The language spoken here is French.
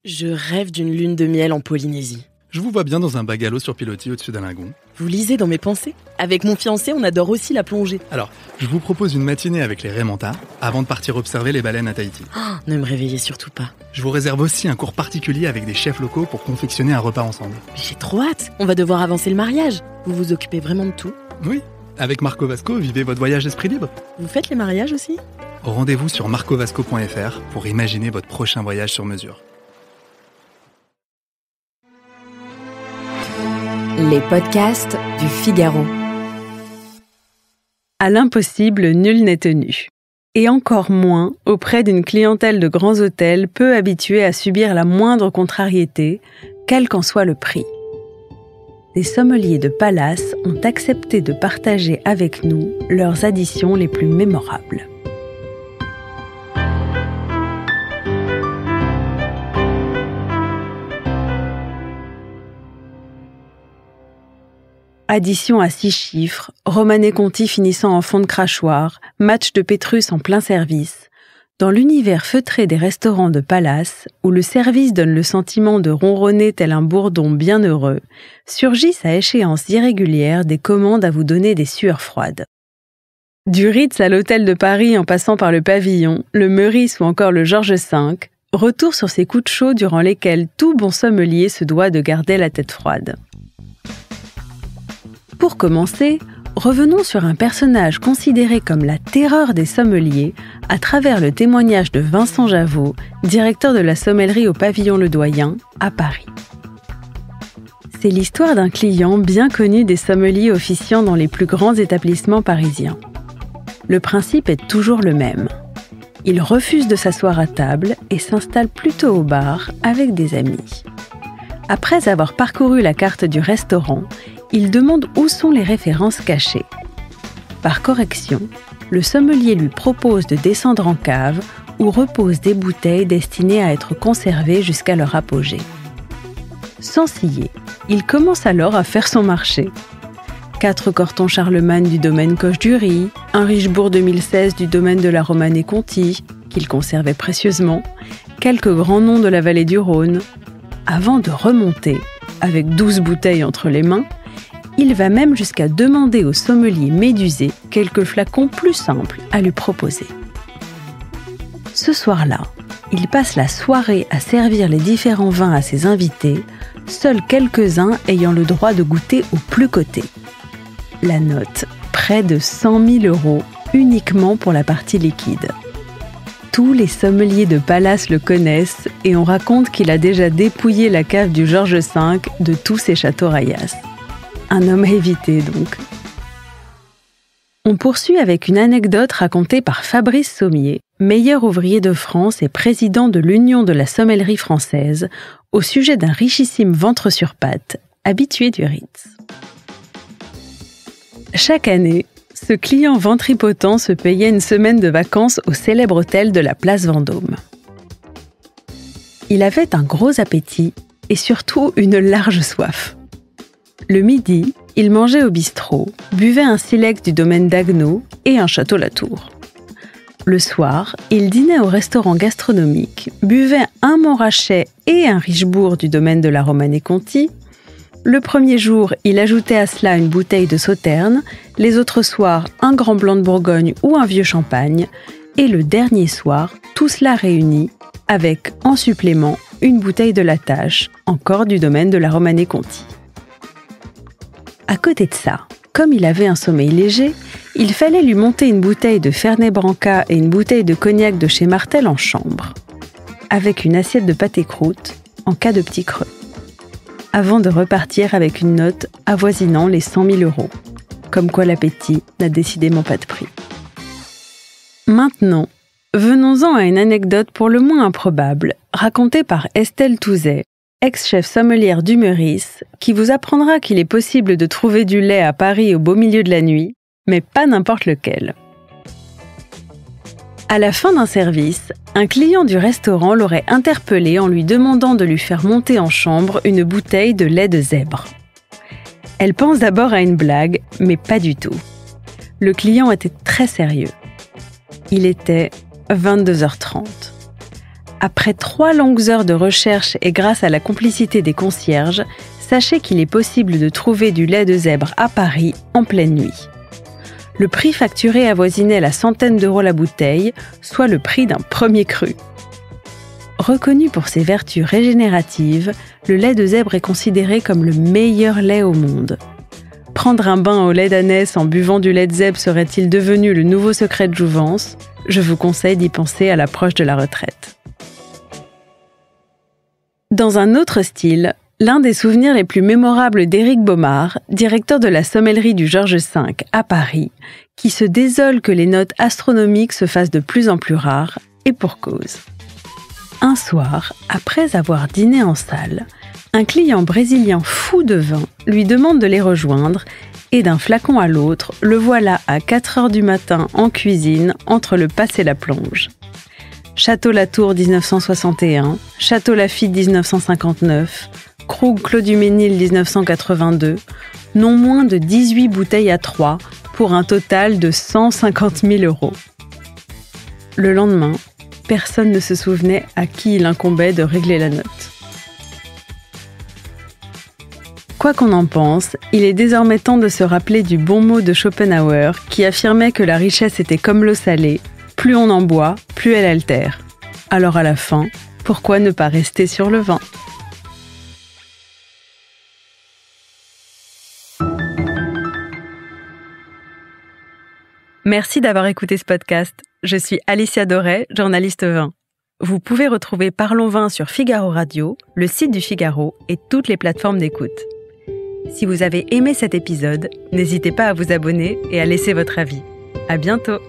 Je rêve d'une lune de miel en Polynésie. Je vous vois bien dans un bungalow sur pilotis au-dessus d'un lagon. Vous lisez dans mes pensées ? Avec mon fiancé, on adore aussi la plongée. Alors, je vous propose une matinée avec les Raymanta avant de partir observer les baleines à Tahiti. Ne me réveillez surtout pas. Je vous réserve aussi un cours particulier avec des chefs locaux pour confectionner un repas ensemble. Mais j'ai trop hâte. On va devoir avancer le mariage. Vous vous occupez vraiment de tout ? Oui, avec Marco Vasco, vivez votre voyage d'esprit libre. Vous faites les mariages aussi ? Rendez-vous sur marcovasco.fr pour imaginer votre prochain voyage sur mesure. Les podcasts du Figaro. À l'impossible, nul n'est tenu. Et encore moins auprès d'une clientèle de grands hôtels peu habituée à subir la moindre contrariété, quel qu'en soit le prix. Des sommeliers de palace ont accepté de partager avec nous leurs additions les plus mémorables. Addition à 6 chiffres, Romanée Conti finissant en fond de crachoir, match de Pétrus en plein service. Dans l'univers feutré des restaurants de palace, où le service donne le sentiment de ronronner tel un bourdon bien heureux, surgissent à échéance irrégulière des commandes à vous donner des sueurs froides. Du Ritz à l'Hôtel de Paris en passant par le Pavillon, le Meurice ou encore le Georges V, retour sur ces coups de chaud durant lesquels tout bon sommelier se doit de garder la tête froide. Pour commencer, revenons sur un personnage considéré comme la terreur des sommeliers à travers le témoignage de Vincent Javot, directeur de la sommellerie au Pavillon Le Doyen, à Paris. C'est l'histoire d'un client bien connu des sommeliers officiant dans les plus grands établissements parisiens. Le principe est toujours le même. Il refuse de s'asseoir à table et s'installe plutôt au bar avec des amis. Après avoir parcouru la carte du restaurant, il demande où sont les références cachées. Par correction, le sommelier lui propose de descendre en cave où reposent des bouteilles destinées à être conservées jusqu'à leur apogée. Sans ciller, il commence alors à faire son marché. 4 Corton Charlemagne du domaine Coche-du-Riz, un Richebourg 2016 du domaine de la Romanée Conti, qu'il conservait précieusement, quelques grands noms de la vallée du Rhône, avant de remonter, avec 12 bouteilles entre les mains. Il va même jusqu'à demander au sommelier médusé quelques flacons plus simples à lui proposer. Ce soir-là, il passe la soirée à servir les différents vins à ses invités, seuls quelques-uns ayant le droit de goûter au plus coté. La note, près de 100 000 € uniquement pour la partie liquide. Tous les sommeliers de palace le connaissent et on raconte qu'il a déjà dépouillé la cave du Georges V de tous ses châteaux raillasse. Un homme à éviter, donc. On poursuit avec une anecdote racontée par Fabrice Sommier, meilleur ouvrier de France et président de l'Union de la sommellerie française, au sujet d'un richissime ventre sur pattes, habitué du Ritz. Chaque année, ce client ventripotent se payait une semaine de vacances au célèbre hôtel de la place Vendôme. Il avait un gros appétit et surtout une large soif. Le midi, il mangeait au bistrot, buvait un silex du domaine d'Agneau et un château Latour. Le soir, il dînait au restaurant gastronomique, buvait un Montrachet et un Richebourg du domaine de la Romanée Conti. Le premier jour, il ajoutait à cela une bouteille de Sauterne, les autres soirs, un grand blanc de Bourgogne ou un vieux champagne, et le dernier soir, tout cela réuni, avec, en supplément, une bouteille de Latache, encore du domaine de la Romanée Conti. À côté de ça, comme il avait un sommeil léger, il fallait lui monter une bouteille de Fernet Branca et une bouteille de cognac de chez Martel en chambre, avec une assiette de pâté croûte en cas de petit creux, avant de repartir avec une note avoisinant les 100 000 €. Comme quoi l'appétit n'a décidément pas de prix. Maintenant, venons-en à une anecdote pour le moins improbable, racontée par Estelle Touzet, ex-chef sommelière du Meurice, qui vous apprendra qu'il est possible de trouver du lait à Paris au beau milieu de la nuit, mais pas n'importe lequel. À la fin d'un service, un client du restaurant l'aurait interpellé en lui demandant de lui faire monter en chambre une bouteille de lait de zèbre. Elle pense d'abord à une blague, mais pas du tout. Le client était très sérieux. Il était 22h30. Après 3 longues heures de recherche et grâce à la complicité des concierges, sachez qu'il est possible de trouver du lait de zèbre à Paris en pleine nuit. Le prix facturé avoisinait la centaine d'euros la bouteille, soit le prix d'un premier cru. Reconnu pour ses vertus régénératives, le lait de zèbre est considéré comme le meilleur lait au monde. Prendre un bain au lait d'ânesse en buvant du lait de zèbre serait-il devenu le nouveau secret de jouvence ? Je vous conseille d'y penser à l'approche de la retraite. Dans un autre style, l'un des souvenirs les plus mémorables d'Éric Baumard, directeur de la sommellerie du Georges V à Paris, qui se désole que les notes astronomiques se fassent de plus en plus rares, et pour cause. Un soir, après avoir dîné en salle, un client brésilien fou de vin lui demande de les rejoindre et d'un flacon à l'autre, le voilà à 4h du matin en cuisine entre le passe et la plonge. Château Latour 1961, Château Lafite 1959, Krug Clos du Mesnil 1982, non moins de 18 bouteilles à 3 pour un total de 150 000 €. Le lendemain, personne ne se souvenait à qui il incombait de régler la note. Quoi qu'on en pense, il est désormais temps de se rappeler du bon mot de Schopenhauer qui affirmait que la richesse était comme l'eau salée, plus on en boit, plus elle altère. Alors à la fin, pourquoi ne pas rester sur le vin ? Merci d'avoir écouté ce podcast. Je suis Alicia Doré, journaliste vin. Vous pouvez retrouver Parlons Vin sur Figaro Radio, le site du Figaro et toutes les plateformes d'écoute. Si vous avez aimé cet épisode, n'hésitez pas à vous abonner et à laisser votre avis. À bientôt!